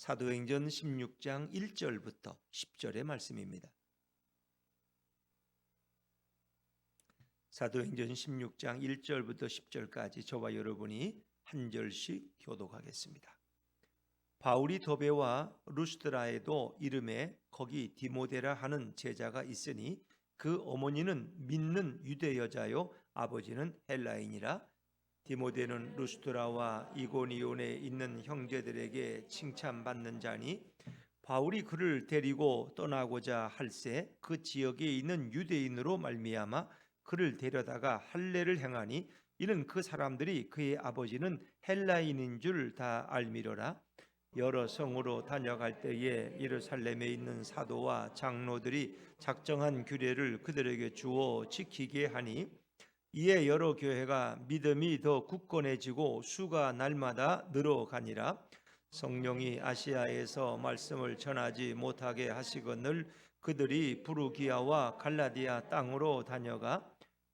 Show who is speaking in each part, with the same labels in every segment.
Speaker 1: 사도행전 16장 1절부터 10절의 말씀입니다. 사도행전 16장 1절부터 10절까지 저와 여러분이 한 절씩 교독하겠습니다. 바울이 더베와 루스드라에도 이름에 거기 디모데라 하는 제자가 있으니 그 어머니는 믿는 유대 여자요 아버지는 헬라인이라. 디모데는 루스드라와 이고니온에 있는 형제들에게 칭찬받는 자니 바울이 그를 데리고 떠나고자 할새 그 지역에 있는 유대인으로 말미암아 그를 데려다가 할례를 행하니 이는 그 사람들이 그의 아버지는 헬라인인 줄 다 알미러라. 여러 성으로 다녀갈 때에 예루살렘에 있는 사도와 장로들이 작정한 규례를 그들에게 주어 지키게 하니 이에 여러 교회가 믿음이 더 굳건해지고 수가 날마다 늘어가니라. 성령이 아시아에서 말씀을 전하지 못하게 하시거늘 그들이 부르기아와 갈라디아 땅으로 다녀가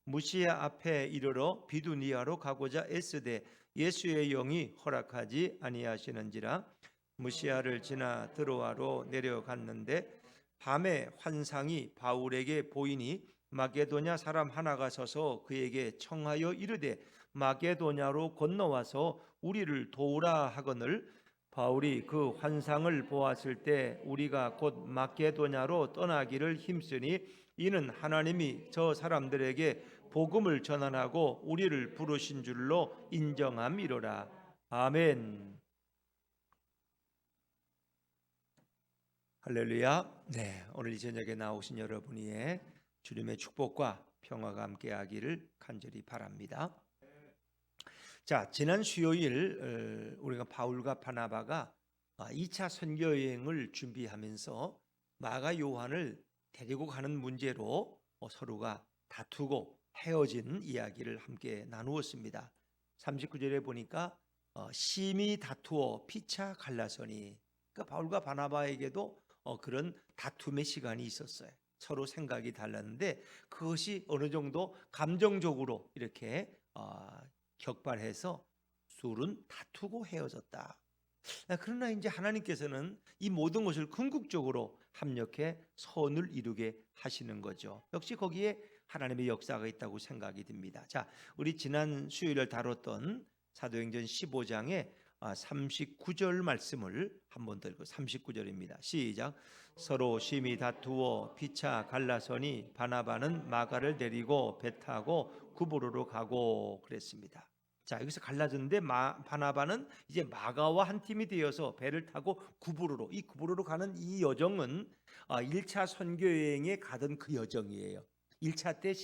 Speaker 1: 무시아 앞에 이르러 비두니아로 가고자 애쓰되 예수의 영이 허락하지 아니하시는지라. 무시아를 지나 드로아로 내려갔는데 밤에 환상이 바울에게 보이니 마게도냐 사람 하나가 서서 그에게 청하여 이르되 마게도냐로 건너와서 우리를 도우라 하거늘 바울이 그 환상을 보았을 때 우리가 곧 마게도냐로 떠나기를 힘쓰니 이는 하나님이 저 사람들에게 복음을 전환하고 우리를 부르신 줄로 인정함이로라. 아멘. 할렐루야. 네, 오늘 이 저녁에 나오신 여러분의 주님의 축복과 평화가 함께하기를 간절히 바랍니다. 자, 지난 수요일 우리가 바울과 바나바가 2차 선교 여행을 준비하면서 마가 요한을 데리고 가는 문제로 서로가 다투고 헤어진 이야기를 함께 나누었습니다. 39절에 보니까 심히 다투어 피차 갈라서니, 그러니까 바울과 바나바에게도 그런 다툼의 시간이 있었어요. 서로 생각이 달랐는데 그것이 어느 정도 감정적으로 이렇게 격발해서 둘은 다투고 헤어졌다. 그러나 이제 하나님께서는 이 모든 것을 궁극적으로 합력해 선을 이루게 하시는 거죠. 역시 거기에 하나님의 역사가 있다고 생각이 듭니다. 자, 우리 지난 수요일에 다뤘던 사도행전 15장에 39절 말씀을 한번 더 읽고 39절입니다. 시작. 서로 심히 다투어 피차 갈라서니 바나바는 마가를 데리고 배 타고 구브로로 가고 그랬습니다. 자, 여기서 갈라졌는데 바나바는 이제 마가와 한 팀이 되어서 배를 타고 구브로로, 이 구브로로 가는 이 여정은 1차 선교 여행에 가던 그 여정이에요. 1차 때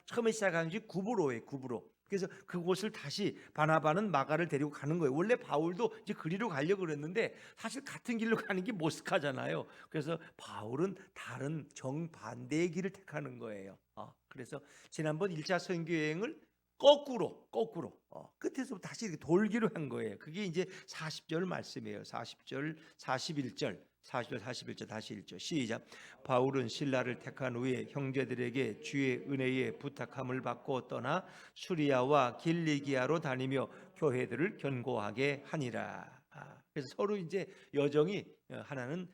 Speaker 1: 처음에 시작한 것이 구브로예요. 구브로. 그래서 그곳을 다시 바나바는 마가를 데리고 가는 거예요. 원래 바울도 이제 그리로 가려고 그랬는데 사실 같은 길로 가는 게 모스카잖아요. 그래서 바울은 다른 정반대의 길을 택하는 거예요. 그래서 지난번 1차 선교 여행을 거꾸로 끝에서 다시 이렇게 돌기로 한 거예요. 그게 이제 40절 말씀이에요. 40절, 41절, 40절, 41절 다시 읽죠. 시작. 바울은 신라를 택한 후에 형제들에게 주의 은혜에 부탁함을 받고 떠나 수리아와 길리기아로 다니며 교회들을 견고하게 하니라. 그래서 서로 이제 여정이 하나는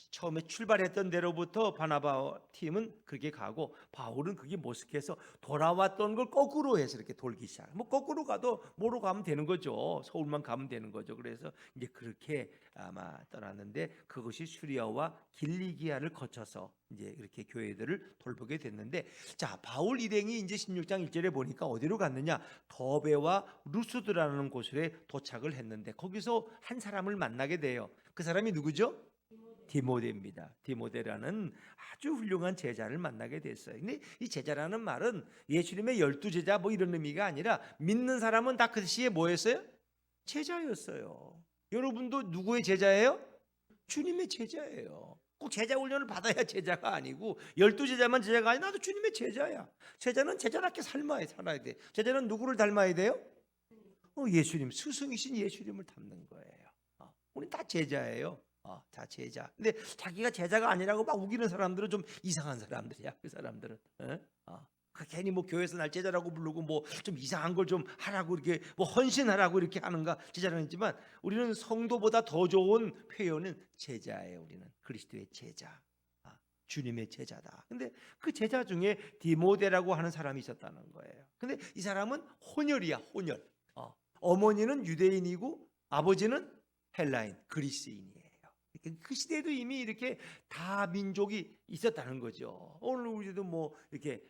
Speaker 1: 처음에 출발했던 데로부터 바나바 팀은 그렇게 가고 바울은 그게 모색해서 돌아왔던 걸 거꾸로 해서 이렇게 돌기 시작. 뭐 거꾸로 가도 뭐로 가면 되는 거죠. 서울만 가면 되는 거죠. 그래서 이제 그렇게 아마 떠났는데 그것이 수리아와 길리기아를 거쳐서 이제 이렇게 교회들을 돌보게 됐는데, 자, 바울 일행이 이제 16장 1절에 보니까 어디로 갔느냐? 더베와 루스드라는 곳에 도착을 했는데 거기서 한 사람을 만나게 돼요. 그 사람이 누구죠? 디모데입니다. 디모데라는 아주 훌륭한 제자를 만나게 됐어요. 근데 이 제자라는 말은 예수님의 12제자 뭐 이런 의미가 아니라 믿는 사람은 다 그 시에 뭐였어요? 제자였어요. 여러분도 누구의 제자예요? 주님의 제자예요. 꼭 제자 훈련을 받아야 제자가 아니고 12제자만 제자가 아니라 나도 주님의 제자야. 제자는 제자답게 살아야 돼. 제자는 누구를 닮아야 돼요? 예수님, 스승이신 예수님을 닮는 거예요. 우리 다 제자예요. 다 제자. 근데 자기가 제자가 아니라고 막 우기는 사람들은 좀 이상한 사람들이야. 그 사람들은. 괜히 뭐 교회에서 날 제자라고 부르고 뭐 좀 이상한 걸 좀 하라고 이렇게 뭐 헌신하라고 이렇게 하는가 제자라는 했지만 우리는 성도보다 더 좋은 표현은 제자예요. 우리는 그리스도의 제자, 주님의 제자다. 근데 그 제자 중에 디모데라고 하는 사람이 있었다는 거예요. 근데 이 사람은 혼혈이야, 혼혈. 어머니는 유대인이고 아버지는 헬라인, 그리스인이에요. 그 시대에도 이미 이렇게 다 민족이 있었다는 거죠. 오늘 우리도 뭐 이렇게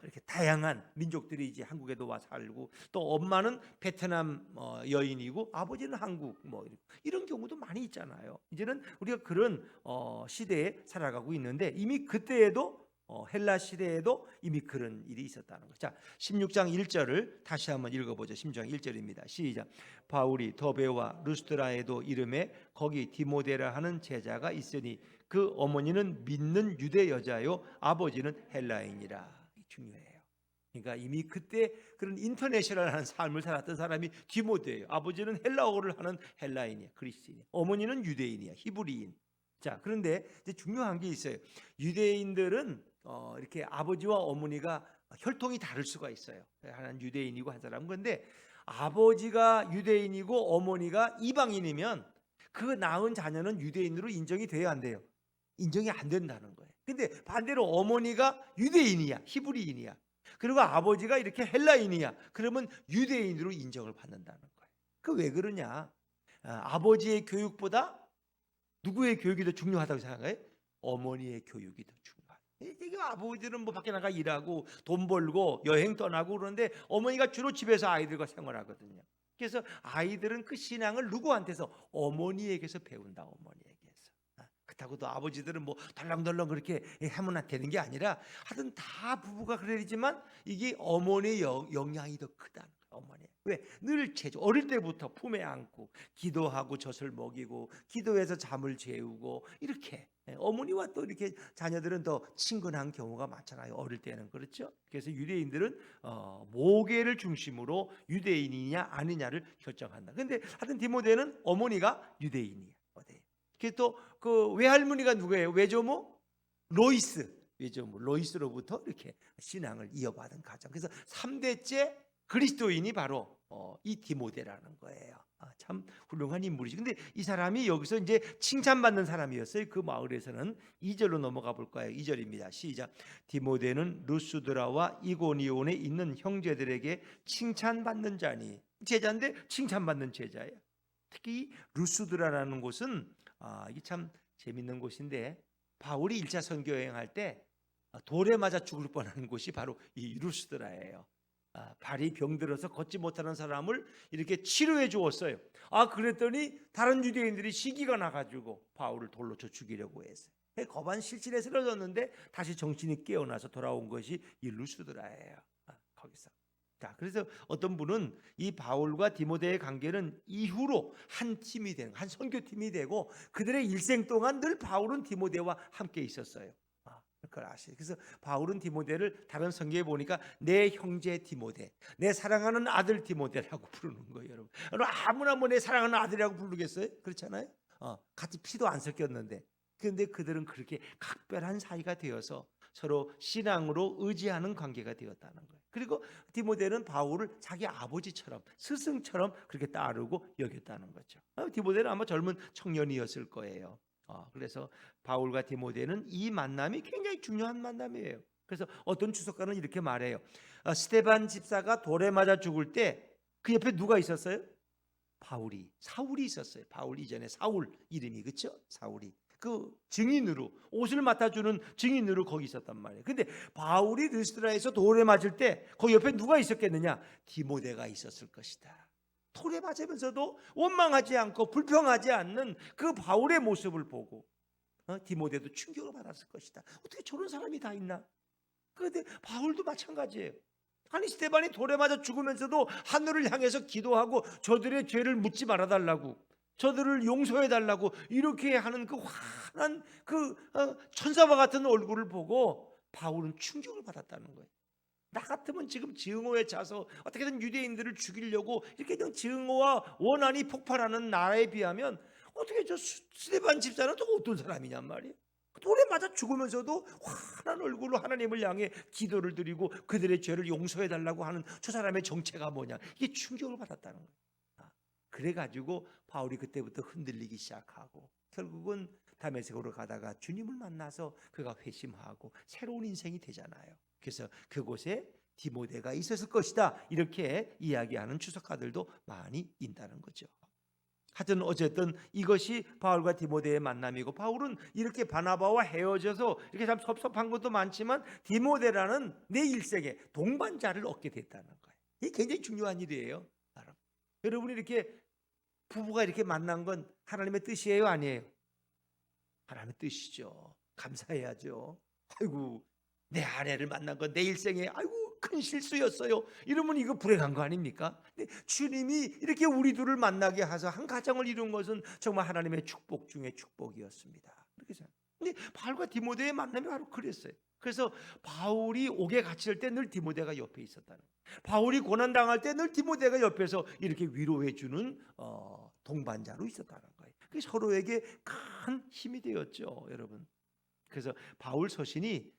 Speaker 1: 이렇게 다양한 민족들이 이제 한국에도 와 살고, 또 엄마는 베트남 여인이고 아버지는 한국 뭐 이런 경우도 많이 있잖아요. 이제는 우리가 그런 시대에 살아가고 있는데 이미 그때에도 헬라 시대에도 이미 그런 일이 있었다는 거죠. 자, 16장 1절을 다시 한번 읽어보죠. 16장 1절입니다. 시작. 바울이 더베와 루스드라에도 이름에 거기 디모데라 하는 제자가 있으니 그 어머니는 믿는 유대 여자요 아버지는 헬라인이라. 중요해요. 그러니까 이미 그때 그런 인터내셔널한 삶을 살았던 사람이 디모데예요. 아버지는 헬라어를 하는 헬라인이야, 그리스인이야. 어머니는 유대인이야, 히브리인. 자, 그런데 이제 중요한 게 있어요. 유대인들은 이렇게 아버지와 어머니가 혈통이 다를 수가 있어요. 하나는 유대인이고 한 사람은. 그런데 아버지가 유대인이고 어머니가 이방인이면 그 낳은 자녀는 유대인으로 인정이 돼야 안 돼요? 인정이 안 된다는 거예요. 근데 반대로 어머니가 유대인이야, 히브리인이야. 그리고 아버지가 이렇게 헬라인이야. 그러면 유대인으로 인정을 받는다는 거예요. 그 왜 그러냐? 아버지의 교육보다 누구의 교육이 더 중요하다고 생각해요? 어머니의 교육이 더 중요하다. 이게 아버지는 뭐 밖에 나가 일하고 돈 벌고 여행 떠나고 그러는데 어머니가 주로 집에서 아이들과 생활하거든요. 그래서 아이들은 그 신앙을 누구한테서? 어머니에게서 배운다. 어머니에게서. 그렇다고도 아버지들은 뭐 덜렁덜렁 그렇게 하면 되는 게 아니라 하여튼 다 부부가 그러지만 이게 어머니의 영향이 더 크다는 거예요. 어머니. 왜? 늘 어릴 때부터 품에 안고 기도하고 젖을 먹이고 기도해서 잠을 재우고 이렇게 어머니와 또 이렇게 자녀들은 더 친근한 경우가 많잖아요. 어릴 때는. 그렇죠? 그래서 유대인들은 모계를 중심으로 유대인이냐 아니냐를 결정한다. 근데 하여튼 디모데는 어머니가 유대인이야. 그래서 또 그 외할머니가 누구예요? 외조모? 로이스. 외조모 로이스로부터 이렇게 신앙을 이어받은 가정. 그래서 3대째 그리스도인이 바로 이 디모데라는 거예요. 참 훌륭한 인물이지. 근데 이 사람이 여기서 이제 칭찬받는 사람이었어요. 그 마을에서는. 2절로 넘어가 볼까요? 2절입니다. 시작. 디모데는 루스드라와 이고니온에 있는 형제들에게 칭찬받는 자니. 제자인데 칭찬받는 제자예요. 특히 루스드라라는 곳은 이게 참 재밌는 곳인데 바울이 1차 선교 여행할 때 돌에 맞아 죽을 뻔한 곳이 바로 이 루스드라예요. 발이 병들어서 걷지 못하는 사람을 이렇게 치료해 주었어요. 그랬더니 다른 유대인들이 시기가 나가지고 바울을 돌로 쳐 죽이려고 했어요. 거반 실실에 쓰러졌는데 다시 정신이 깨어나서 돌아온 것이 이 루스드라예요. 거기서. 자, 그래서 어떤 분은 이 바울과 디모데의 관계는 이후로 한 팀이 되는, 한 선교팀이 되고 그들의 일생 동안 늘 바울은 디모데와 함께 있었어요. 그걸 아시죠? 그래서 바울은 디모데를 다른 성경에 보니까 내 형제 디모데, 내 사랑하는 아들 디모데라고 부르는 거예요, 여러분. 아무나 뭐 내 사랑하는 아들이라고 부르겠어요? 그렇잖아요. 같이 피도 안 섞였는데. 그런데 그들은 그렇게 각별한 사이가 되어서 서로 신앙으로 의지하는 관계가 되었다는 거예요. 그리고 디모데는 바울을 자기 아버지처럼, 스승처럼 그렇게 따르고 여겼다는 거죠. 디모데는 아마 젊은 청년이었을 거예요. 그래서 바울과 디모데는 이 만남이 굉장히 중요한 만남이에요. 그래서 어떤 주석가는 이렇게 말해요. 스데반 집사가 돌에 맞아 죽을 때 그 옆에 누가 있었어요? 사울이 있었어요. 바울 이전에 사울 이름이, 그렇죠? 사울이 그 증인으로, 옷을 맡아주는 증인으로 거기 있었단 말이에요. 근데 바울이 루스드라에서 돌에 맞을 때 거기 옆에 누가 있었겠느냐? 디모데가 있었을 것이다. 돌에 맞으면서도 원망하지 않고 불평하지 않는 그 바울의 모습을 보고 디모데도 충격을 받았을 것이다. 어떻게 저런 사람이 다 있나? 그런데 바울도 마찬가지예요. 아니, 스데반이 돌에 맞아 죽으면서도 하늘을 향해서 기도하고 저들의 죄를 묻지 말아달라고, 저들을 용서해달라고 이렇게 하는 그 환한 그 천사와 같은 얼굴을 보고 바울은 충격을 받았다는 거예요. 나 같으면 지금 증오에 차서 어떻게든 유대인들을 죽이려고 이렇게 증오와 원한이 폭발하는 나라에 비하면 어떻게 저 스데반 집사는 또 어떤 사람이냔 말이에요. 돌에 맞아 죽으면서도 환한 얼굴로 하나님을 향해 기도를 드리고 그들의 죄를 용서해 달라고 하는 저 사람의 정체가 뭐냐, 이게 충격을 받았다는 거예요. 그래가지고 바울이 그때부터 흔들리기 시작하고 결국은 다메섹으로 가다가 주님을 만나서 그가 회심하고 새로운 인생이 되잖아요. 그래서 그곳에 디모데가 있었을 것이다, 이렇게 이야기하는 추석가들도 많이 있다는 거죠. 하여튼 어쨌든 이것이 바울과 디모데의 만남이고, 바울은 이렇게 바나바와 헤어져서 이렇게 참 섭섭한 것도 많지만 디모데라는 내 일생에 동반자를 얻게 됐다는 거예요. 이게 굉장히 중요한 일이에요. 여러분이 이렇게 부부가 이렇게 만난 건 하나님의 뜻이에요, 아니에요? 하나님의 뜻이죠. 감사해야죠. 아이고, 내 아내를 만난 건 내 일생에 아이고 큰 실수였어요, 이러면 이거 불행한 거 아닙니까? 근데 주님이 이렇게 우리 둘을 만나게 하셔서 한 가정을 이룬 것은 정말 하나님의 축복 중에 축복이었습니다. 그렇게 생각해요. 근데 바울과 디모데의 만남이 바로 그랬어요. 그래서 바울이 옥에 갇힐 때 늘 디모데가 옆에 있었다는 거예요. 바울이 고난 당할 때 늘 디모데가 옆에서 이렇게 위로해 주는 동반자로 있었다는 거예요. 그게 서로에게 큰 힘이 되었죠, 여러분. 그래서 바울 서신이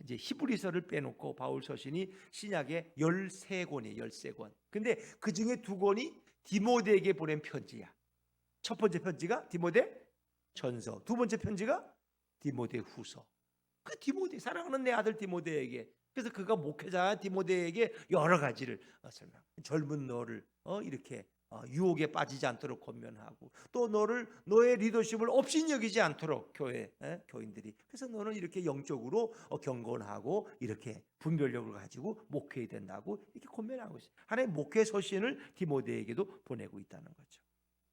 Speaker 1: 이제 히브리서를 빼놓고 바울 서신이 신약에 13권이에요. 13권. 근데 그 중에 2권이 디모데에게 보낸 편지야. 첫 번째 편지가 디모데 전서, 두 번째 편지가 디모데 후서. 그 디모데, 사랑하는 내 아들 디모데에게, 그래서 그가 목회자 디모데에게 여러 가지를 설명. 젊은 너를 이렇게 유혹에 빠지지 않도록 권면하고, 또 너의 리더십을 업신여기지 않도록 교인들이, 그래서 너는 이렇게 영적으로 경건하고 이렇게 분별력을 가지고 목회해야 된다고 이렇게 권면하고 있어요. 하나의 목회 서신을 디모데에게도 보내고 있다는 거죠.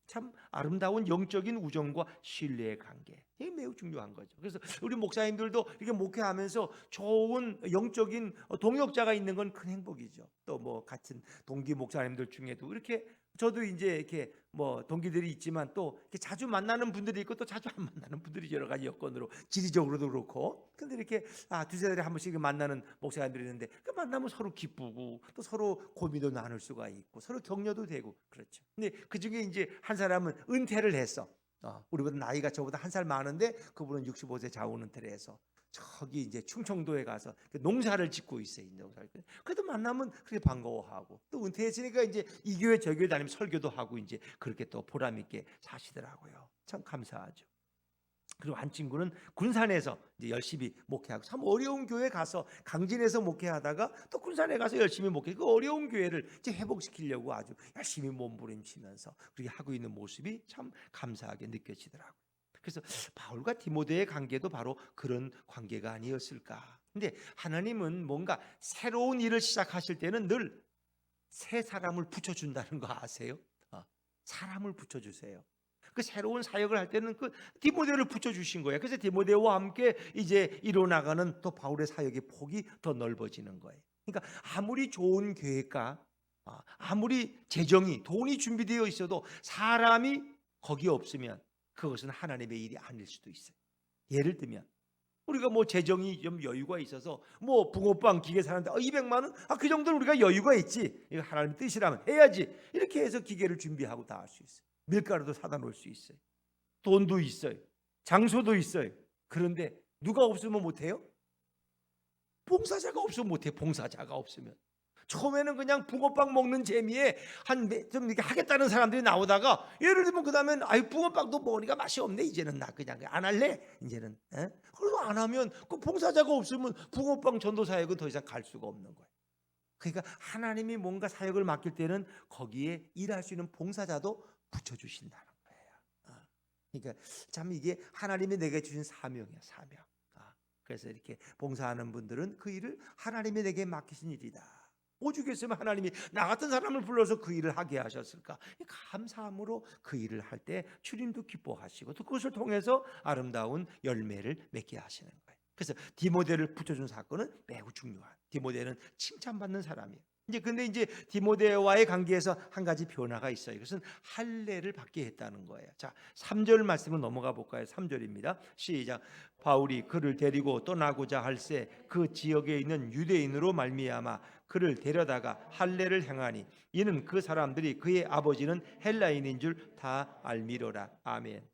Speaker 1: 참 아름다운 영적인 우정과 신뢰의 관계, 이게 매우 중요한 거죠. 그래서 우리 목사님들도 이렇게 목회하면서 좋은 영적인 동역자가 있는 건 큰 행복이죠. 또 뭐 같은 동기 목사님들 중에도 이렇게 저도 이제 이렇게 뭐 동기들이 있지만 또 이렇게 자주 만나는 분들이 있고 또 자주 안 만나는 분들이 여러 가지 여건으로 지리적으로도 그렇고, 근데 이렇게 두세 달에 한 번씩 만나는 목사님들이 있는데 그 만나면 서로 기쁘고 또 서로 고민도 나눌 수가 있고 서로 격려도 되고 그렇죠. 근데 그 중에 이제 한 사람은 은퇴를 했어. 우리보다 나이가 저보다 한 살 많은데 그분은 65세 자원 은퇴를 해서 저기 이제 충청도에 가서 농사를 짓고 있어요. 농사를. 그래도 만나면 그렇게 반가워하고, 또 은퇴했으니까 이제 이 교회 저 교회 다니면 설교도 하고 이제 그렇게 또 보람 있게 사시더라고요. 참 감사하죠. 그리고 한 친구는 군산에서 이제 열심히 목회하고, 참 어려운 교회 가서 강진에서 목회하다가 또 군산에 가서 열심히 목회, 그 어려운 교회를 이제 회복시키려고 아주 열심히 몸부림치면서 그렇게 하고 있는 모습이 참 감사하게 느껴지더라고요. 그래서 바울과 디모데의 관계도 바로 그런 관계가 아니었을까. 근데 하나님은 뭔가 새로운 일을 시작하실 때는 늘 새 사람을 붙여준다는 거 아세요? 사람을 붙여주세요. 그 새로운 사역을 할 때는 그 디모데를 붙여주신 거예요. 그래서 디모데와 함께 이제 이뤄나가는 또 바울의 사역의 폭이 더 넓어지는 거예요. 그러니까 아무리 좋은 계획과 아무리 재정이, 돈이 준비되어 있어도 사람이 거기에 없으면 그것은 하나님의 일이 아닐 수도 있어요. 예를 들면 우리가 뭐 재정이 좀 여유가 있어서 뭐 붕어빵 기계 사는데 200만 원? 그 정도는 우리가 여유가 있지, 이거 하나님의 뜻이라면 해야지, 이렇게 해서 기계를 준비하고 다 할 수 있어요. 밀가루도 사다 놓을 수 있어요. 돈도 있어요. 장소도 있어요. 그런데 누가 없으면 못해요? 봉사자가 없으면 못해요. 봉사자가 없으면. 처음에는 그냥 붕어빵 먹는 재미에 좀 이렇게 하겠다는 사람들이 나오다가, 예를 들면 그 다음엔 붕어빵도 먹으니까 맛이 없네, 이제는 나 그냥 안 할래, 이제는. 그래도 안 하면 그 봉사자가 없으면 붕어빵 전도 사역은 더 이상 갈 수가 없는 거예요. 그러니까 하나님이 뭔가 사역을 맡길 때는 거기에 일할 수 있는 봉사자도 붙여주신다는 거예요. 그러니까 참 이게 하나님이 내게 주신 사명이야, 사명. 그래서 이렇게 봉사하는 분들은 그 일을 하나님이 내게 맡기신 일이다. 오죽했으면 하나님이 나 같은 사람을 불러서 그 일을 하게 하셨을까. 감사함으로 그 일을 할 때 주님도 기뻐하시고 또 그것을 통해서 아름다운 열매를 맺게 하시는 거예요. 그래서 디모데를 붙여준 사건은 매우 중요한, 디모데는 칭찬받는 사람이에요. 근데 이제 디모데와의 관계에서 한 가지 변화가 있어요. 그것은 할례를 받게 했다는 거예요. 자, 3절 말씀을 넘어가 볼까요? 3절입니다. 시작. 바울이 그를 데리고 떠나고자 할새 그 지역에 있는 유대인으로 말미암아 그를 데려다가 할례를 행하니 이는 그 사람들이 그의 아버지는 헬라인인 줄 다 알미로라. 아멘.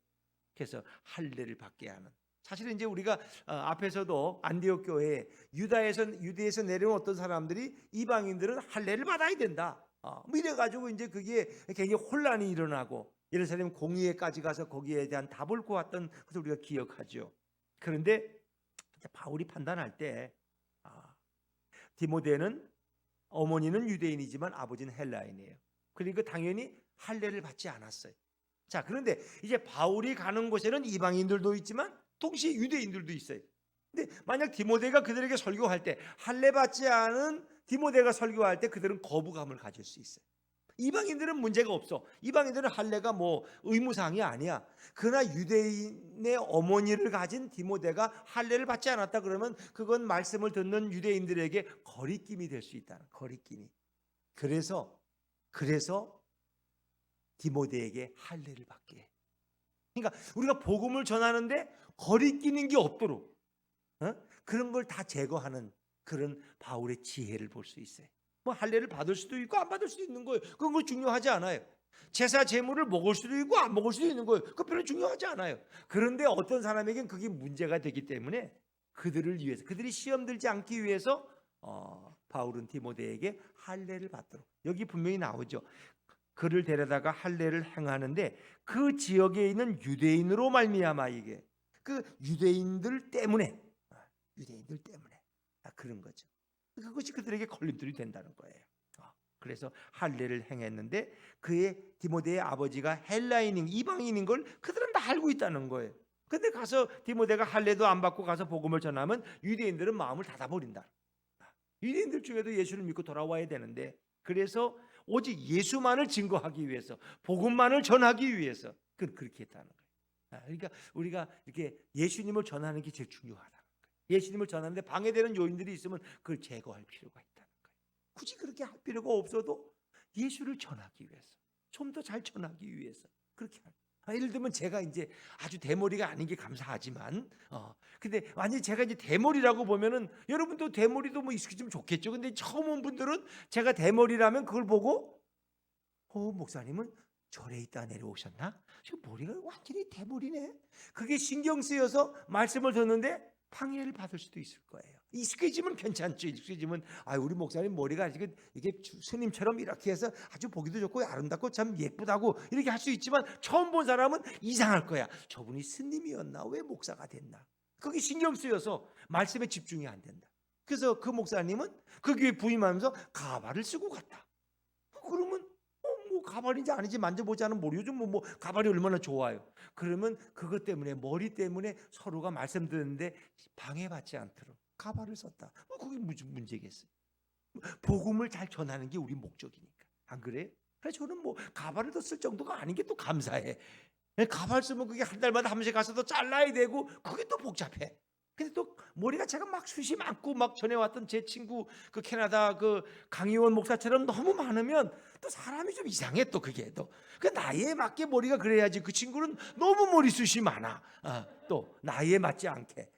Speaker 1: 그래서 할례를 받게 하는, 사실은 이제 우리가 앞에서도 안디옥 교회에 유대에서 내려온 어떤 사람들이 이방인들은 할례를 받아야 된다. 뭐 이래가지고 이제 그게 굉장히 혼란이 일어나고 예루살렘 공의회까지 가서 거기에 대한 답을 구했던 것을 우리가 기억하죠. 그런데 바울이 판단할 때 디모데는 어머니는 유대인이지만 아버지는 헬라인이에요. 그리고 당연히 할례를 받지 않았어요. 자, 그런데 이제 바울이 가는 곳에는 이방인들도 있지만 동시에 유대인들도 있어요. 근데 만약 디모데가 그들에게 설교할 때 할례 받지 않은 디모데가 설교할 때 그들은 거부감을 가질 수 있어요. 이방인들은 문제가 없어. 이방인들은 할례가 뭐 의무사항이 아니야. 그러나 유대인의 어머니를 가진 디모데가 할례를 받지 않았다 그러면 그건 말씀을 듣는 유대인들에게 거리낌이 될 수 있다는 거리낌이. 그래서 디모데에게 할례를 받게 해. 그러니까 우리가 복음을 전하는데 거리끼는 게 없도록 그런 걸 다 제거하는 그런 바울의 지혜를 볼 수 있어요. 뭐 할례를 받을 수도 있고 안 받을 수도 있는 거예요. 그건 뭐 중요하지 않아요. 제사 제물을 먹을 수도 있고 안 먹을 수도 있는 거예요. 그거 별로 중요하지 않아요. 그런데 어떤 사람에겐 그게 문제가 되기 때문에 그들을 위해서, 그들이 시험 들지 않기 위해서 바울은 디모데에게 할례를 받도록. 여기 분명히 나오죠. 그를 데려다가 할례를 행하는데 그 지역에 있는 유대인으로 말미암아 이게 그 유대인들 때문에 그런 거죠. 그것이 그들에게 걸림돌이 된다는 거예요. 그래서 할례를 행했는데 그의 디모데의 아버지가 헬라인인 이방인인 걸 그들은 다 알고 있다는 거예요. 근데 가서 디모데가 할례도 안 받고 가서 복음을 전하면 유대인들은 마음을 닫아버린다. 유대인들 중에도 예수를 믿고 돌아와야 되는데 그래서 오직 예수만을 증거하기 위해서 복음만을 전하기 위해서 그렇게 했다는 거예요. 그러니까 우리가 이렇게 예수님을 전하는 게 제일 중요하다는 거예요. 예수님을 전하는데 방해되는 요인들이 있으면 그걸 제거할 필요가 있다는 거예요. 굳이 그렇게 할 필요가 없어도 예수를 전하기 위해서 좀 더 잘 전하기 위해서 그렇게 할. 예를 들면 제가 이제 아주 대머리가 아닌 게 감사하지만 근데 완전히 제가 이제 대머리라고 보면은 여러분도 대머리도 뭐 익숙해지면 좋겠죠. 근데 처음 온 분들은 제가 대머리라면 그걸 보고 목사님은 절에 있다 내려오셨나? 지금 머리가 완전히 대머리네. 그게 신경 쓰여서 말씀을 듣는데 방해를 받을 수도 있을 거예요. 익숙해지면 괜찮죠. 익숙해지면 우리 목사님 머리가 이게 스님처럼 이렇게 해서 아주 보기도 좋고 아름답고 참 예쁘다고 이렇게 할 수 있지만 처음 본 사람은 이상할 거야. 저분이 스님이었나? 왜 목사가 됐나? 그게 신경 쓰여서 말씀에 집중이 안 된다. 그래서 그 목사님은 그 교회 부임하면서 가발을 쓰고 갔다. 그러면 뭐 가발인지 아닌지 만져보지 않으면 모르죠. 뭐 가발이 얼마나 좋아요. 그러면 그것 때문에 머리 때문에 서로가 말씀 듣는데 방해받지 않도록 가발을 썼다. 그게 무슨 문제겠어요? 복음을 잘 전하는 게 우리 목적이니까. 안 그래요? 그래서 저는 뭐 가발을 더 쓸 정도가 아닌 게 또 감사해. 가발 쓰면 그게 한 달마다 한 번씩 가서 또 잘라야 되고 그게 또 복잡해. 근데 또 머리가 제가 막 숱이 많고 막 전해왔던 제 친구 그 캐나다 그 강희원 목사처럼 너무 많으면 또 사람이 좀 이상해. 또 그게 또 그 나이에 맞게 머리가 그래야지. 그 친구는 너무 머리숱이 많아. 또 나이에 맞지 않게.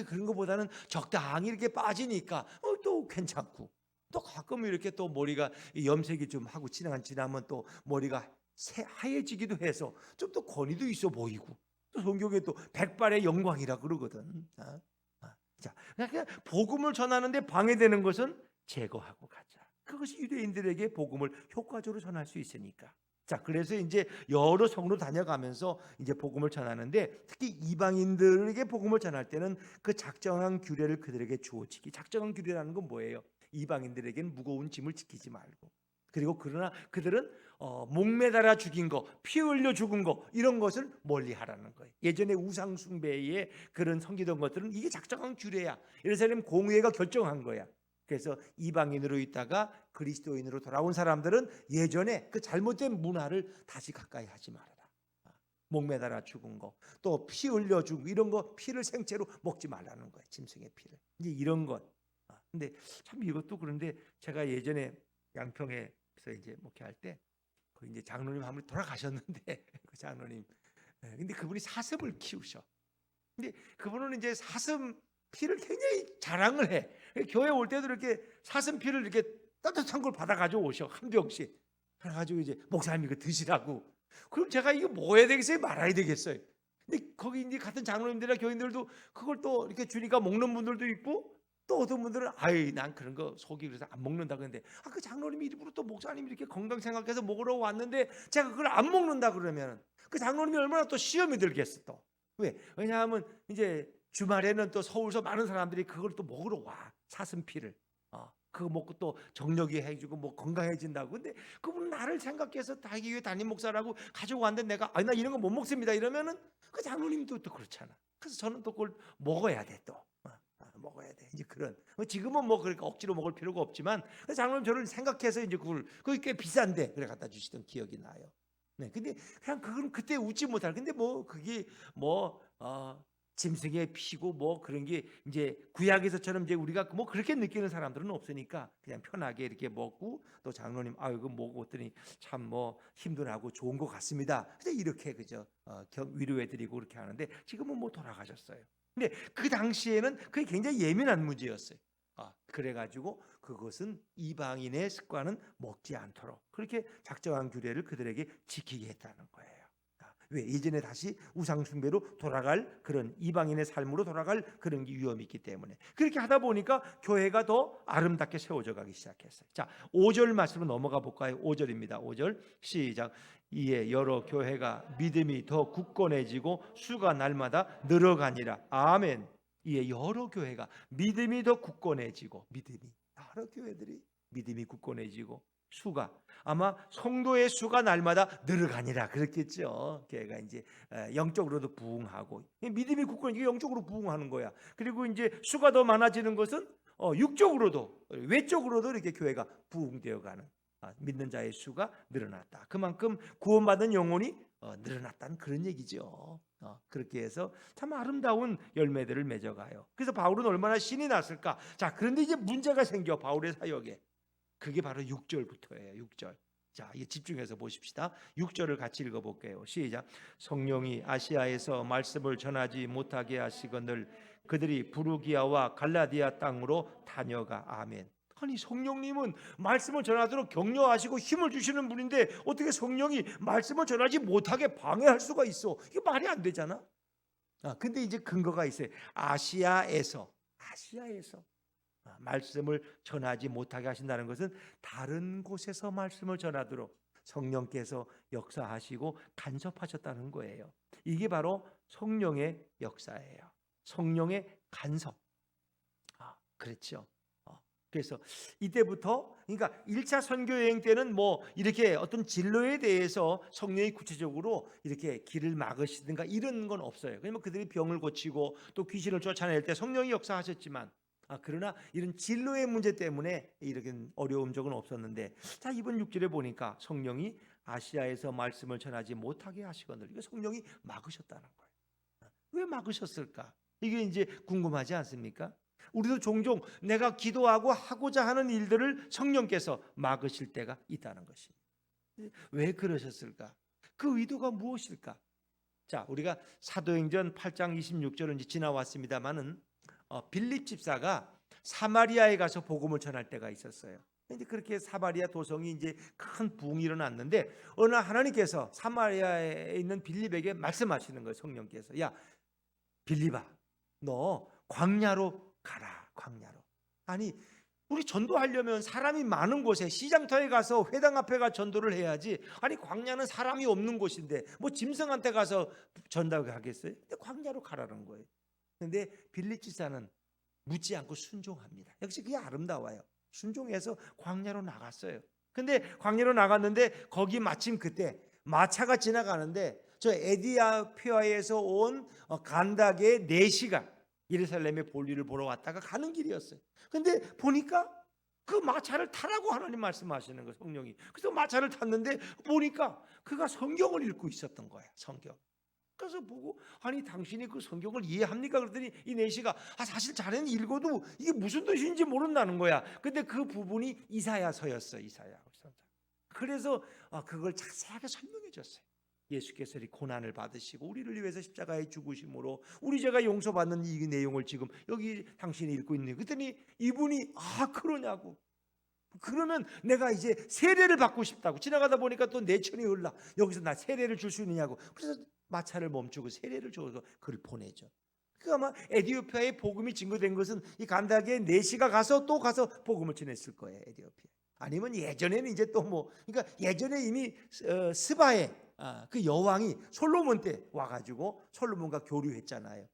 Speaker 1: 그런 것보다는 적당히 이렇게 빠지니까 또 괜찮고 또 가끔 이렇게 또 머리가 염색이 좀 하고 지나면 또 머리가 하얘지기도 해서 좀 더 권위도 있어 보이고 또 성경에 또 백발의 영광이라 그러거든. 자, 그러니까 복음을 전하는데 방해되는 것은 제거하고 가자. 그것이 유대인들에게 복음을 효과적으로 전할 수 있으니까. 자, 그래서 이제 여러 성으로 다녀가면서 이제 복음을 전하는데 특히 이방인들에게 복음을 전할 때는 그 작정한 규례를 그들에게 주어지기. 작정한 규례라는 건 뭐예요? 이방인들에게는 무거운 짐을 지키지 말고. 그리고 그러나 그들은 목매달아 죽인 거, 피 흘려 죽은 거 이런 것을 멀리하라는 거예요. 예전에 우상 숭배에 그런 섬기던 것들은 이게 작정한 규례야. 예루살렘 공의회가 결정한 거야. 그래서 이방인으로 있다가 그리스도인으로 돌아온 사람들은 예전에 그 잘못된 문화를 다시 가까이 하지 말아라. 목매달아 죽은 거, 또 피 흘려 죽고 이런 거 피를 생채로 먹지 말라는 거예요. 짐승의 피를. 이제 이런 것. 근데 참 이것도 그런데 제가 예전에 양평에서 이제 목회할 때 그 이제 장로님 한 분 돌아가셨는데 그 장로님. 근데 그분이 사슴을 키우셔. 근데 그분은 이제 사슴 피를 굉장히 자랑을 해. 교회 올 때도 이렇게 사슴 피를 이렇게 따뜻한 걸 받아 가지고 오셔. 한 병씩. 그래 가지고 이제 목사님 이거 드시라고. 그럼 제가 이거 먹어야 되겠어요? 말아야 되겠어요? 근데 거기 이제 같은 장로님들이나 교인들도 그걸 또 이렇게 주니까 먹는 분들도 있고, 또 어떤 분들은 아이 난 그런 거 속이 그래서 안 먹는다 그러는데, 그 장로님이 일부러 또 목사님이 이렇게 건강 생각해서 먹으러 왔는데 제가 그걸 안 먹는다 그러면 그 장로님이 얼마나 또 시험이 들겠어 또. 왜? 왜냐하면 이제 주말에는 또 서울서 많은 사람들이 그걸 또 먹으러 와, 사슴피를. 그거 먹고 또 정력이 해주고 뭐 건강해진다고. 근데 그분은 나를 생각해서 자기 교회 담임 목사라고 가지고 왔는데 내가 나 이런 거 못 먹습니다 이러면은 그 장로님도 또 그렇잖아. 그래서 저는 또 그걸 먹어야 돼 또. 먹어야 돼. 이제 그런. 지금은 뭐 그러니까 억지로 먹을 필요가 없지만 장로님 저를 생각해서 이제 그게 꽤 비싼데 그래 갖다 주시던 기억이 나요. 네, 근데 그냥 그건 그때 웃지 못할. 근데 뭐 그게 뭐 짐승의 피고 뭐 그런 게 이제 구약에서처럼 이제 우리가 뭐 그렇게 느끼는 사람들은 없으니까 그냥 편하게 이렇게 먹고, 또 장로님 이거 먹었더니 참 뭐 힘도 나고 좋은 것 같습니다. 근데 이렇게 그저 위로해드리고 그렇게 하는데 지금은 뭐 돌아가셨어요. 근데 그 당시에는 그게 굉장히 예민한 문제였어요. 그래가지고 그것은 이방인의 습관은 먹지 않도록 그렇게 작정한 규례를 그들에게 지키게 했다는 거예요. 왜? 예전에 다시 우상숭배로 돌아갈 그런 이방인의 삶으로 돌아갈 그런 위험이 있기 때문에. 그렇게 하다 보니까 교회가 더 아름답게 세워져 가기 시작했어요. 자, 5절 말씀으로 넘어가 볼까요? 5절입니다. 5절 시작. 이에 여러 교회가 믿음이 더 굳건해지고 수가 날마다 늘어가니라. 아멘. 이에 여러 교회가 믿음이 더 굳건해지고, 믿음이 여러 교회들이 믿음이 굳건해지고 수가, 아마 성도의 수가 날마다 늘어가니라 그랬겠죠. 걔가 이제 영적으로도 부흥하고, 믿음이 굳건해지고 영적으로 부흥하는 거야. 그리고 이제 수가 더 많아지는 것은 육적으로도 외적으로도 이렇게 교회가 부흥되어가는, 믿는 자의 수가 늘어났다. 그만큼 구원받은 영혼이 늘어났다는 그런 얘기죠. 그렇게 해서 참 아름다운 열매들을 맺어가요. 그래서 바울은 얼마나 신이 났을까. 자, 그런데 이제 문제가 생겨 바울의 사역에. 그게 바로 6절부터예요. 6절. 자, 이게 집중해서 보십시다. 6절을 같이 읽어볼게요. 시작. 성령이 아시아에서 말씀을 전하지 못하게 하시거늘 그들이 부르기아와 갈라디아 땅으로 다녀가. 아멘. 아니, 성령님은 말씀을 전하도록 격려하시고 힘을 주시는 분인데 어떻게 성령이 말씀을 전하지 못하게 방해할 수가 있어? 이게 말이 안 되잖아. 근데 이제 근거가 있어요. 아시아에서 말씀을 전하지 못하게 하신다는 것은 다른 곳에서 말씀을 전하도록 성령께서 역사하시고 간섭하셨다는 거예요. 이게 바로 성령의 역사예요. 성령의 간섭. 그렇죠. 그래서 이때부터, 그러니까 1차 선교 여행 때는 뭐 이렇게 어떤 진로에 대해서 성령이 구체적으로 이렇게 길을 막으시든가 이런 건 없어요. 그러면 그들이 병을 고치고 또 귀신을 쫓아낼 때 성령이 역사하셨지만, 그러나 이런 진로의 문제 때문에 이렇게 어려운 적은 없었는데, 자, 이번 6절에 보니까 성령이 아시아에서 말씀을 전하지 못하게 하시거늘, 이게 성령이 막으셨다는 거예요. 왜 막으셨을까? 이게 이제 궁금하지 않습니까? 우리도 종종 내가 기도하고 하고자 하는 일들을 성령께서 막으실 때가 있다는 것입니다. 왜 그러셨을까? 그 의도가 무엇일까? 자, 우리가 사도행전 8장 26절은 이제 지나왔습니다만은 빌립 집사가 사마리아에 가서 복음을 전할 때가 있었어요. 이제 그렇게 사마리아 도성이 이제 큰 부흥이 일어났는데 어느 날 하나님께서 사마리아에 있는 빌립에게 말씀하시는 거예요. 성령께서, 야 빌립아, 너 광야로 가라. 광야로. 아니, 우리 전도하려면 사람이 많은 곳에, 시장터에 가서 회당 앞에 가 전도를 해야지. 아니, 광야는 사람이 없는 곳인데 뭐 짐승한테 가서 전도하겠어요? 근데 광야로 가라는 거예요. 근데 빌립 집사는 묻지 않고 순종합니다. 역시 그게 아름다워요. 순종해서 광야로 나갔어요. 근데 광야로 나갔는데 거기 마침 그때 마차가 지나가는데 저 에디아피아에서 온 간다게 4시간 예루살렘의 볼일을 보러 왔다가 가는 길이었어요. 근데 보니까 그 마차를 타라고 하나님 말씀하시는 거예요, 성령이. 그래서 마차를 탔는데 보니까 그가 성경을 읽고 있었던 거예요. 성경. 그래서 보고, 아니 당신이 그 성경을 이해합니까? 그랬더니 이 4시가 사실 자네는 읽어도 이게 무슨 뜻인지 모른다는 거야. 근데 그 부분이 이사야서였어. 이사야. 그래서 그걸 자세하게 설명해 줬어요. 예수께서 이 고난을 받으시고 우리를 위해서 십자가에 죽으심으로 우리 죄가 용서받는 이 내용을 지금 여기 당신이 읽고 있는. 그랬더니 이분이 그러냐고. 그러면 내가 이제 세례를 받고 싶다고. 지나가다 보니까 또 내천이 흘러. 여기서 나 세례를 줄 수 있느냐고. 그래서 마차를 멈추고 세례를 줘서 그를 보내죠. 그 아마 에티오피아에 복음이 증거된 것은 이 간다기의 내시가 가서 또 가서 복음을 전했을 거예요. 에티오피아. 아니면 예전에는 이제 또 뭐 그러니까 예전에 이미 스바의 그 여왕이 솔로몬 때 와가지고 솔로몬과 교류했잖아요.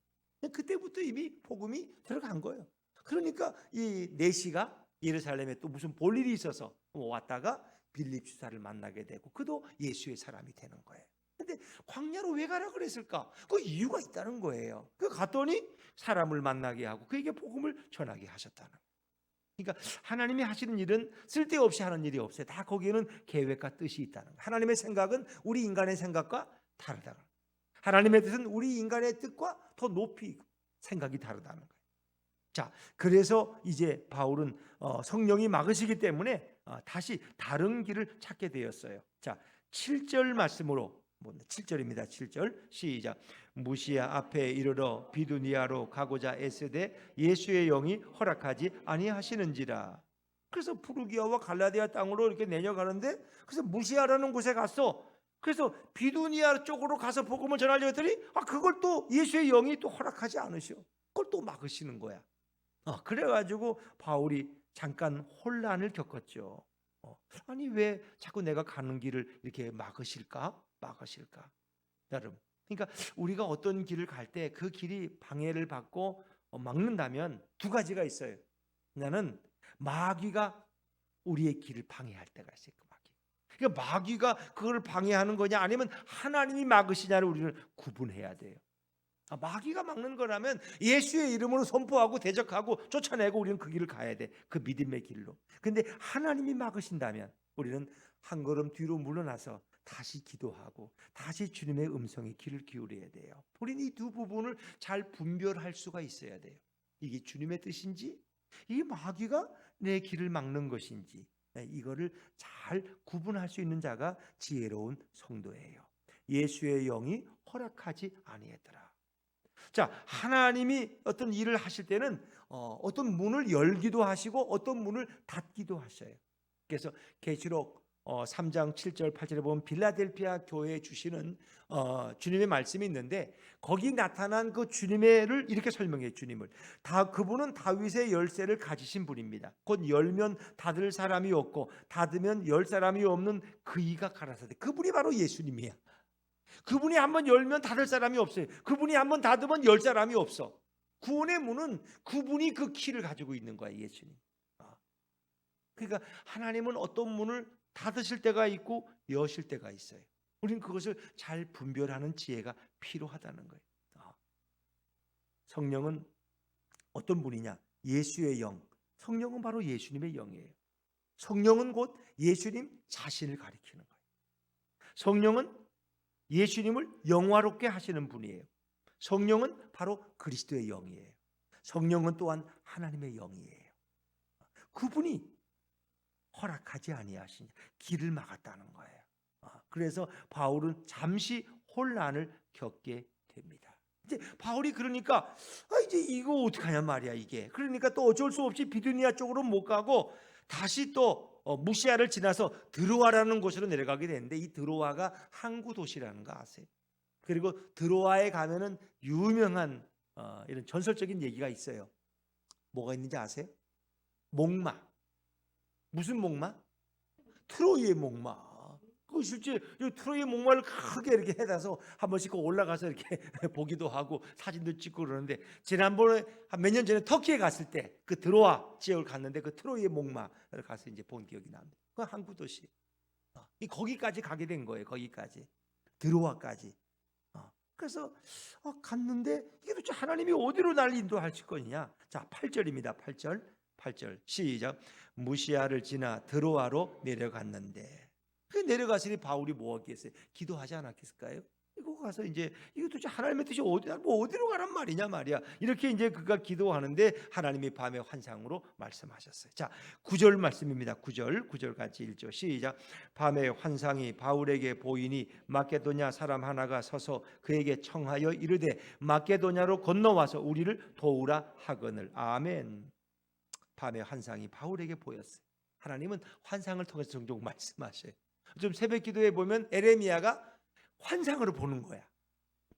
Speaker 1: 그때부터 이미 복음이 들어간 거예요. 그러니까 이 내시가 예루살렘에 또 무슨 볼 일이 있어서 왔다가 빌립 주사를 만나게 되고 그도 예수의 사람이 되는 거예요. 근데 광야로 왜 가라 그랬을까? 그 이유가 있다는 거예요. 그 갔더니 사람을 만나게 하고 그에게 복음을 전하게 하셨다는 거예요. 그러니까 하나님이 하시는 일은 쓸데없이 하는 일이 없어요. 다 거기에는 계획과 뜻이 있다는 거예요. 하나님의 생각은 우리 인간의 생각과 다르다. 하나님의 뜻은 우리 인간의 뜻과 더 높이 생각이 다르다는 거예요. 자, 그래서 이제 바울은 성령이 막으시기 때문에 다시 다른 길을 찾게 되었어요. 자, 7절 말씀으로 7절입니다. 7절 시작. 무시아 앞에 이르러 비두니아로 가고자 애쓰되 예수의 영이 허락하지 아니하시는지라. 그래서 프루기아와 갈라디아 땅으로 이렇게 내려가는데 그래서 무시아라는 곳에 갔어. 그래서 비두니아 쪽으로 가서 복음을 전하려고 했더니 그걸 또 예수의 영이 또 허락하지 않으셔. 그걸 또 막으시는 거야. 그래가지고 바울이 잠깐 혼란을 겪었죠. 아니 왜 자꾸 내가 가는 길을 이렇게 막으실까? 여러분, 그러니까 우리가 어떤 길을 갈 때 그 길이 방해를 받고 막는다면 두 가지가 있어요. 하나는 마귀가 우리의 길을 방해할 때가 있어요. 그러니까 마귀가 그걸 방해하는 거냐 아니면 하나님이 막으시냐를 우리는 구분해야 돼요. 마귀가 막는 거라면 예수의 이름으로 선포하고 대적하고 쫓아내고 우리는 그 길을 가야 돼. 그 믿음의 길로. 근데 하나님이 막으신다면 우리는 한 걸음 뒤로 물러나서 다시 기도하고 다시 주님의 음성에 귀를 기울여야 돼요. 우리는 이 두 부분을 잘 분별할 수가 있어야 돼요. 이게 주님의 뜻인지 이 마귀가 내 길을 막는 것인지 이거를 잘 구분할 수 있는 자가 지혜로운 성도예요. 예수의 영이 허락하지 아니했더라. 자, 하나님이 어떤 일을 하실 때는 어떤 문을 열기도 하시고 어떤 문을 닫기도 하셔요. 그래서 계시록 3장 7절 8절에 보면 빌라델피아 교회에 주시는 주님의 말씀이 있는데 거기 나타난 그 주님을 이렇게 설명해요. 주님을 그분은 다윗의 열쇠를 가지신 분입니다. 곧 열면 닫을 사람이 없고 닫으면 열 사람이 없는 그이가 가라사대. 그분이 바로 예수님이야. 그분이 한번 열면 닫을 사람이 없어요. 그분이 한번 닫으면 열 사람이 없어. 구원의 문은 그분이 그 키를 가지고 있는 거야. 예수님. 그러니까 하나님은 어떤 문을 닫으실 때가 있고 여실 때가 있어요. 우리는 그것을 잘 분별하는 지혜가 필요하다는 거예요. 성령은 어떤 분이냐? 예수의 영. 성령은 바로 예수님의 영이에요. 성령은 곧 예수님 자신을 가리키는 거예요. 성령은 예수님을 영화롭게 하시는 분이에요. 성령은 바로 그리스도의 영이에요. 성령은 또한 하나님의 영이에요. 그분이 허락하지 아니하시냐 길을 막았다는 거예요. 그래서 바울은 잠시 혼란을 겪게 됩니다. 이제 바울이 그러니까 이제 이거 어떡하냐 말이야 이게. 그러니까 또 어쩔 수 없이 비두니아 쪽으로 못 가고 다시 또 무시아를 지나서 드로아라는 곳으로 내려가게 되는데 이 드로아가 항구 도시라는 거 아세요? 그리고 드로아에 가면은 유명한 이런 전설적인 얘기가 있어요. 뭐가 있는지 아세요? 목마. 무슨 목마? 트로이의 목마. 그 실제 트로이의 목마를 크게 이렇게 해놔서 한 번씩 올라가서 이렇게 보기도 하고 사진도 찍고 그러는데 지난번에 한 몇 년 전에 터키에 갔을 때 그 드로아 지역을 갔는데 그 트로이의 목마를 가서 이제 본 기억이 납니다. 그 항구 도시. 거기까지 가게 된 거예요. 거기까지 드로아까지. 그래서 갔는데 이게 도대체 하나님이 어디로 날 인도하실 거냐? 자, 8절입니다. 8절 시작. 무시아를 지나 드로아로 내려갔는데 그 내려갔으니 바울이 뭐 하겠어요? 기도하지 않았겠을까요? 이거 가서 이제 이거 도대체 하나님의 뜻이 어디로 가란 말이야. 이렇게 이제 그가 기도하는데 하나님이 밤의 환상으로 말씀하셨어요. 자, 9절 말씀입니다. 9절 같이 읽죠. 시작. 밤의 환상이 바울에게 보이니 마케도냐 사람 하나가 서서 그에게 청하여 이르되 마케도냐로 건너와서 우리를 도우라 하거늘. 아멘. 밤의 환상이 바울에게 보였어요. 하나님은 환상을 통해서 종종 말씀하셔요. 좀 새벽 기도에 보면 에레미야가 환상으로 보는 거야.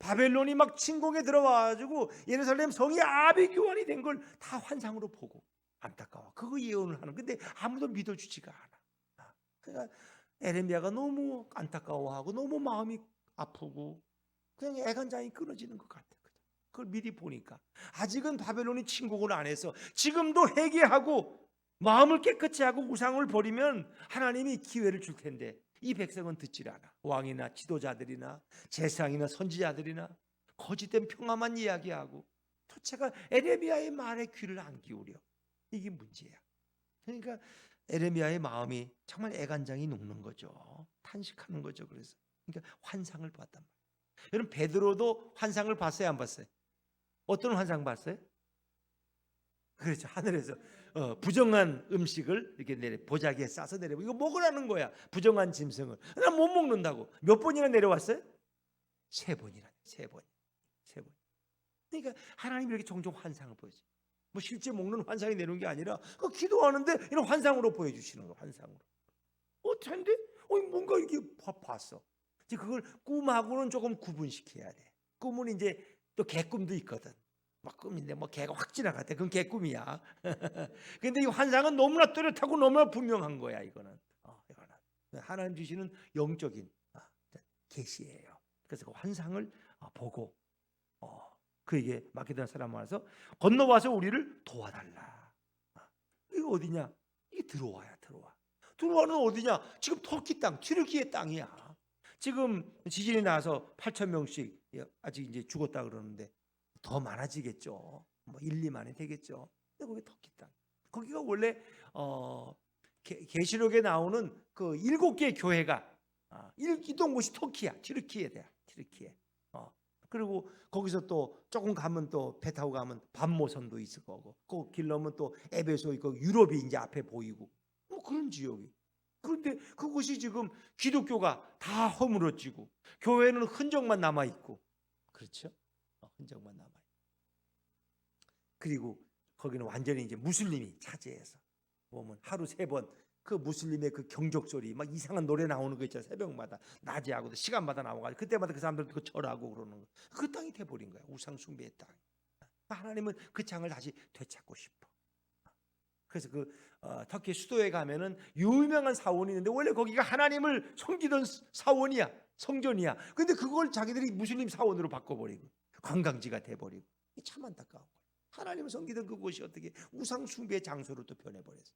Speaker 1: 바벨론이 막 침공에 들어와가지고 예루살렘 성이 아비규환이 된 걸 다 환상으로 보고 안타까워. 그거 예언을 하는. 근데 아무도 믿어주지가 않아. 그러니까 에레미야가 너무 안타까워하고 너무 마음이 아프고 그냥 애간장이 끊어지는 것 같아. 그걸 미리 보니까 아직은 바벨론이 침공을 안 해서 지금도 회개하고 마음을 깨끗이 하고 우상을 버리면 하나님이 기회를 줄 텐데 이 백성은 듣질 않아. 왕이나 지도자들이나 제사장이나 선지자들이나 거짓된 평화만 이야기하고 도대체가 에레미야의 말에 귀를 안 기울여. 이게 문제야. 그러니까 에레미야의 마음이 정말 애간장이 녹는 거죠. 탄식하는 거죠. 그래서 그러니까 환상을 봤단 말이에요. 여러분 베드로도 환상을 봤어요, 안 봤어요? 어떤 환상 봤어요? 그렇죠. 하늘에서 부정한 음식을 이렇게 보자기에 싸서 내려보고 이거 먹으라는 거야. 부정한 짐승을. 난 못 먹는다고. 몇 번이나 내려왔어요? 3번이나. 3번. 그러니까 하나님이 이렇게 종종 환상을 보여줘요. 뭐 실제 먹는 환상이 내려온 게 아니라 기도하는데 이런 환상으로 보여주시는 거. 환상으로. 어쩐데? 뭔가 이렇게 봤어. 이제 그걸 꿈하고는 조금 구분시켜야 돼. 꿈은 이제 또 개꿈도 있거든. 막 꿈인데 뭐 개가 확 지나갔대. 그건 개꿈이야. 근데 이 환상은 너무나 뚜렷하고 너무나 분명한 거야. 이거는 하나님 주시는 영적인 계시예요. 그래서 그 환상을 보고 그에게 마게도냐 사람 와서 건너와서 우리를 도와달라. 이거 어디냐? 이게 들어와야 들어와. 들어와는 어디냐? 지금 터키 땅, 튀르키예 땅이야. 지금 지진이 나서 8,000명씩 아직 이제 죽었다 그러는데 더 많아지겠죠. 뭐 1, 2만이 되겠죠. 근데 거기 터키 땅. 거기가 원래 계시록에 나오는 그 7개의 교회가 있던 곳이 터키야. 튀르키예다. 튀르키예. 그리고 거기서 또 조금 가면 또 배 타고 가면 반모선도 있을 거고, 그 길 넘으면 또 에베소 있고 유럽이 이제 앞에 보이고 뭐 그런 지역이. 그런데 그곳이 지금 기독교가 다 허물어지고 교회는 흔적만 남아 있고, 그렇죠? 흔적만 남아 있고. 그리고 거기는 완전히 이제 무슬림이 차지해서 보면 하루 3번 그 무슬림의 그 경적 소리 막 이상한 노래 나오는 거 있잖아요. 새벽마다 낮에 하고도 시간마다 나와가지고 그때마다 그 사람들 그 절하고 그러는 거. 그 땅이 돼버린 거야. 우상 숭배의 땅. 하나님은 그 땅을 다시 되찾고 싶어. 그래서 그 터키 수도에 가면은 유명한 사원이 있는데 원래 거기가 하나님을 섬기던 사원이야. 성전이야. 근데 그걸 자기들이 무슬림 사원으로 바꿔버리고 관광지가 돼버리고. 참 안타까운 거야. 하나님을 섬기던 그곳이 어떻게 우상 숭배의 장소로 또 변해버렸어.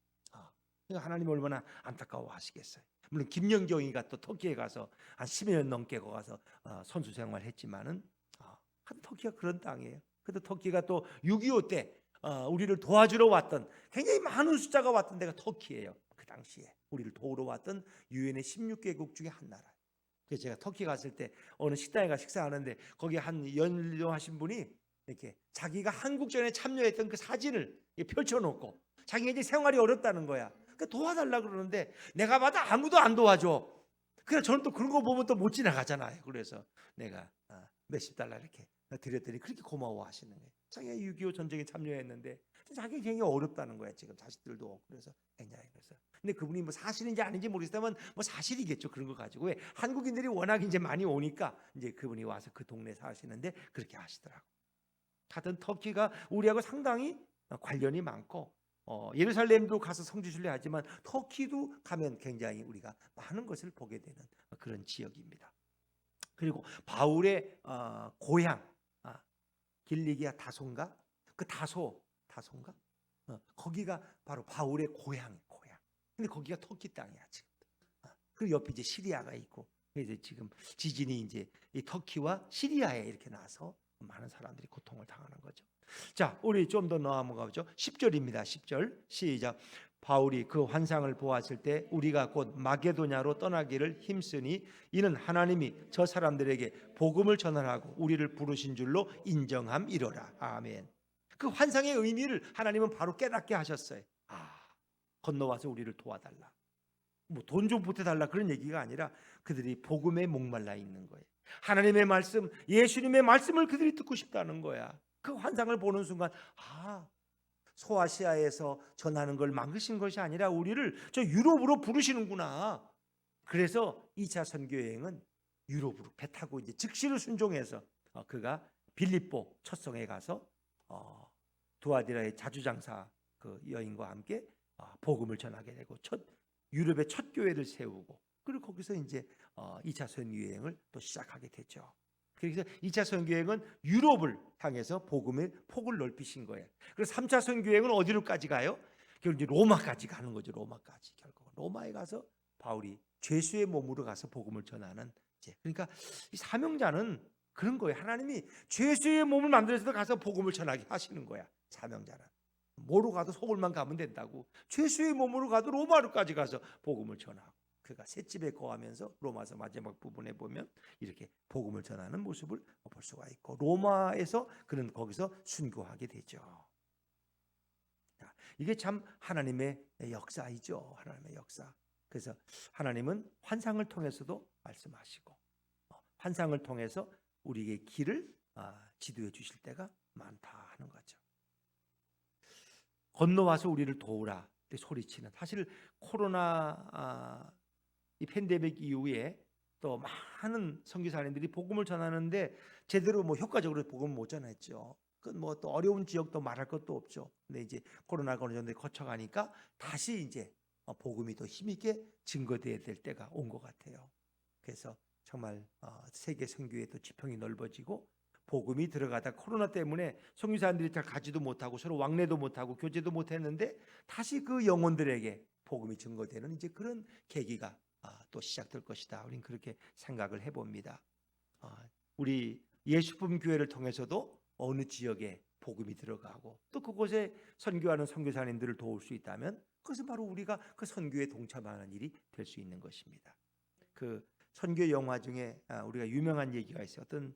Speaker 1: 하나님 얼마나 안타까워하시겠어요. 물론 김연경이가 또 터키에 가서 한 10여 년 넘게 가서 선수 생활했지만은 터키가 그런 땅이에요. 그래도 터키가 또 6.25 때 우리를 도와주러 왔던 굉장히 많은 숫자가 왔던 데가 터키예요. 그 당시에 우리를 도우러 왔던 유엔의 16개국 중에 한 나라. 그래서 제가 터키 갔을 때 어느 식당에 가 식사하는데 거기 한 연료하신 분이 이렇게 자기가 한국전에 참여했던 그 사진을 펼쳐놓고 자기가 이제 생활이 어렵다는 거야. 그러니까 도와달라 그러는데 내가 봐도 아무도 안 도와줘. 그래서 저는 또 그런 거 보면 또 못 지나가잖아요. 그래서 내가 몇십 달러 이렇게 드렸더니 그렇게 고마워하시는 거예요. 자기가 6.25 전쟁에 참여했는데 자기가 굉장히 어렵다는 거야. 지금 자식들도. 그래서 굉장히 그래서. 근데 그분이 뭐 사실인지 아닌지 모르겠지만 뭐 사실이겠죠. 그런 거 가지고. 왜 한국인들이 워낙 이제 많이 오니까 이제 그분이 와서 그 동네 사시는데 그렇게 하시더라고. 하여튼 터키가 우리하고 상당히 관련이 많고 예루살렘도 가서 성지순례 하지만 터키도 가면 굉장히 우리가 많은 것을 보게 되는 그런 지역입니다. 그리고 바울의 고향 길리기아 다소인가? 그 다소인가? 거기가 바로 바울의 고향. 근데 거기가 터키 땅이야 지금. 그리고 옆에 이제 시리아가 있고, 이제 지금 지진이 이제 이 터키와 시리아에 이렇게 나서 많은 사람들이 고통을 당하는 거죠. 자, 우리 좀 더 넘어가 보죠. 10절입니다. 10절 시작. 바울이 그 환상을 보았을 때 우리가 곧 마게도냐로 떠나기를 힘쓰니 이는 하나님이 저 사람들에게 복음을 전하라고 우리를 부르신 줄로 인정함이로라. 아멘. 그 환상의 의미를 하나님은 바로 깨닫게 하셨어요. 건너와서 우리를 도와달라. 뭐 돈 좀 보태달라 그런 얘기가 아니라 그들이 복음에 목말라 있는 거예요. 하나님의 말씀, 예수님의 말씀을 그들이 듣고 싶다는 거야. 그 환상을 보는 순간 소아시아에서 전하는 걸 막으신 것이 아니라 우리를 저 유럽으로 부르시는구나. 그래서 2차 선교 여행은 유럽으로 배 타고 이제 즉시를 순종해서 그가 빌립보 첫 성에 가서 두아디라의 자주장사 그 여인과 함께 복음을 전하게 되고 유럽의 첫 교회를 세우고, 그리고 거기서 이제 2차 선교 여행을 또 시작하게 되죠. 그래서 2차 선교 여행은 유럽을 향해서 복음의 폭을 넓히신 거예요. 그래서 3차 선교 여행은 어디로까지 가요? 결국 이제 로마까지 가는 거죠. 로마까지. 결국 로마에 가서 바울이 죄수의 몸으로 가서 복음을 전하는, 그러니까 이 사명자는 그런 거예요. 하나님이 죄수의 몸을 만들어서 가서 복음을 전하게 하시는 거야. 사명자는 뭐로 가도 서울만 가면 된다고, 죄수의 몸으로 가도 로마로까지 가서 복음을 전하고, 그가 셋집에 거하면서 로마서 마지막 부분에 보면 이렇게 복음을 전하는 모습을 볼 수가 있고, 로마에서 그는 거기서 순교하게 되죠. 이게 참 하나님의 역사이죠. 하나님의 역사. 그래서 하나님은 환상을 통해서도 말씀하시고, 환상을 통해서 우리에게 길을 지도해 주실 때가 많다 하는 거죠. 건너와서 우리를 도우라 소리치는, 사실 코로나 이 팬데믹 이후에 또 많은 선교사님들이 복음을 전하는데 제대로 효과적으로 복음을 못 전했죠. 그 또 어려운 지역도 말할 것도 없죠. 근데 이제 코로나가 어느 정도 거쳐가니까 다시 이제 복음이 더 힘있게 증거되어야 될 때가 온 것 같아요. 그래서 정말 세계 선교의 또 지평이 넓어지고, 복음이 들어가다 코로나 때문에 선교사님들이 잘 가지도 못하고 서로 왕래도 못하고 교제도 못했는데 다시 그 영혼들에게 복음이 증거되는 이제 그런 계기가 또 시작될 것이다. 우리는 그렇게 생각을 해봅니다. 우리 예수품 교회를 통해서도 어느 지역에 복음이 들어가고 또 그곳에 선교하는 선교사님들을 도울 수 있다면 그것은 바로 우리가 그 선교에 동참하는 일이 될 수 있는 것입니다. 그 선교 영화 중에 우리가 유명한 얘기가 있어요. 어떤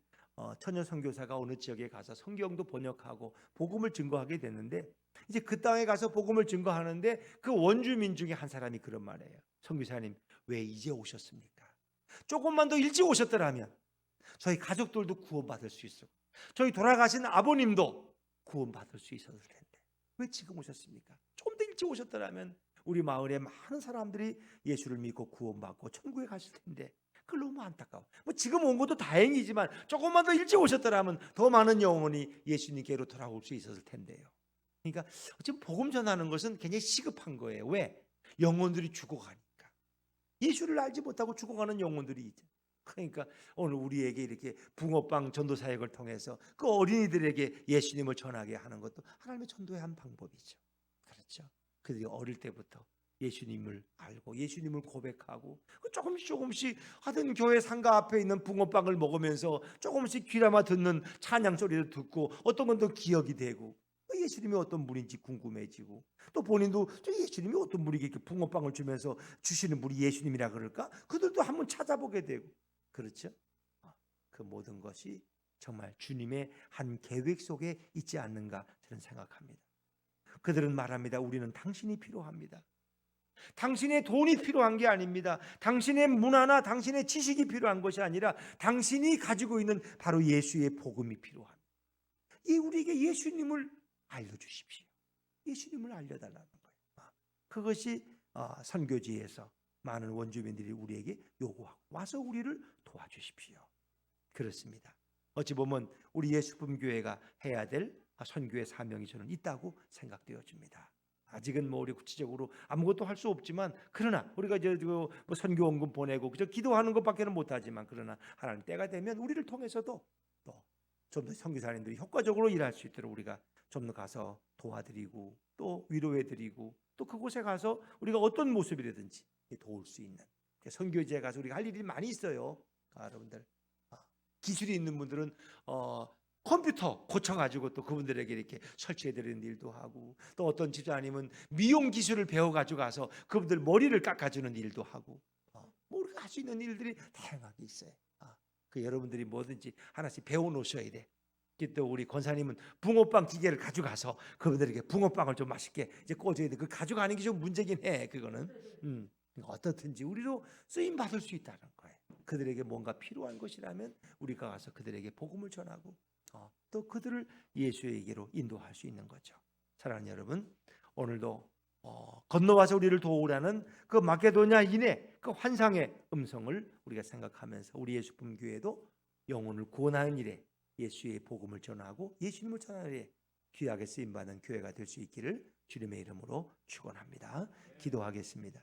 Speaker 1: 처녀 선교사가 어느 지역에 가서 성경도 번역하고 복음을 증거하게 됐는데, 이제 그 땅에 가서 복음을 증거하는데 그 원주민 중에 한 사람이 그런 말이에요. 선교사님, 왜 이제 오셨습니까? 조금만 더 일찍 오셨더라면 저희 가족들도 구원받을 수 있었고 저희 돌아가신 아버님도 구원받을 수 있었을 텐데 왜 지금 오셨습니까? 좀 더 일찍 오셨더라면 우리 마을에 많은 사람들이 예수를 믿고 구원받고 천국에 갔을 텐데, 그걸 너무 안타까워. 지금 온 것도 다행이지만 조금만 더 일찍 오셨더라면 더 많은 영혼이 예수님께로 돌아올 수 있었을 텐데요. 그러니까 지금 복음 전하는 것은 굉장히 시급한 거예요. 왜? 영혼들이 죽어가니까. 예수를 알지 못하고 죽어가는 영혼들이 있죠. 그러니까 오늘 우리에게 이렇게 붕어빵 전도 사역을 통해서 그 어린이들에게 예수님을 전하게 하는 것도 하나님의 전도의 한 방법이죠. 그렇죠. 그들이 어릴 때부터 예수님을 알고 예수님을 고백하고 조금씩 하여튼 교회 상가 앞에 있는 붕어빵을 먹으면서 조금씩 귀담아 듣는 찬양 소리를 듣고 어떤 건 더 기억이 되고, 예수님이 어떤 분인지 궁금해지고, 또 본인도 예수님이 어떤 분에게 이렇게 붕어빵을 주면서 주시는 분이 예수님이라 그럴까? 그들도 한번 찾아보게 되고, 그렇죠? 그 모든 것이 정말 주님의 한 계획 속에 있지 않는가 저는 생각합니다. 그들은 말합니다. 우리는 당신이 필요합니다. 당신의 돈이 필요한 게 아닙니다. 당신의 문화나 당신의 지식이 필요한 것이 아니라 당신이 가지고 있는 바로 예수의 복음이 필요합니다. 우리에게 예수님을 알려주십시오. 예수님을 알려달라는 거예요. 그것이 선교지에서 많은 원주민들이 우리에게 요구하고 와서 우리를 도와주십시오. 그렇습니다. 어찌 보면 우리 예수품 교회가 해야 될 선교의 사명이 저는 있다고 생각되어집니다. 아직은 우리 구체적으로 아무것도 할 수 없지만, 그러나 우리가 선교 원금 보내고 기도하는 것밖에는 못하지만, 그러나 하나님 때가 되면 우리를 통해서도 또 좀 더 선교사님들이 효과적으로 일할 수 있도록 우리가 좀 더 가서 도와드리고 또 위로해드리고, 또 그곳에 가서 우리가 어떤 모습이라든지 도울 수 있는, 선교지에 가서 우리가 할 일이 많이 있어요. 여러분들 기술이 있는 분들은 컴퓨터 고쳐가지고 또 그분들에게 이렇게 설치해드리는 일도 하고, 또 어떤 집사님은 미용 기술을 배워가지고 가서 그분들 머리를 깎아주는 일도 하고, 우리가 할 수 있는 일들이 다양하게 있어요. 그 여러분들이 뭐든지 하나씩 배워놓으셔야 돼. 또 우리 권사님은 붕어빵 기계를 가져가서 그분들에게 붕어빵을 좀 맛있게 이제 꽂아야 돼. 그 가져가는 게 좀 문제긴 해. 그거는 어떻든지 우리도 쓰임 받을 수 있다는 거예요. 그들에게 뭔가 필요한 것이라면 우리가 가서 그들에게 복음을 전하고 또 그들을 예수에게로 인도할 수 있는 거죠. 사랑하는 여러분, 오늘도 건너와서 우리를 도우라는 그 마게도냐인의 그 환상의 음성을 우리가 생각하면서 우리 예수품 교회도 영혼을 구원하는 일에 예수의 복음을 전하고 예수님을 전하되 귀하게 쓰임받는 교회가 될 수 있기를 주님의 이름으로 축원합니다. 기도하겠습니다.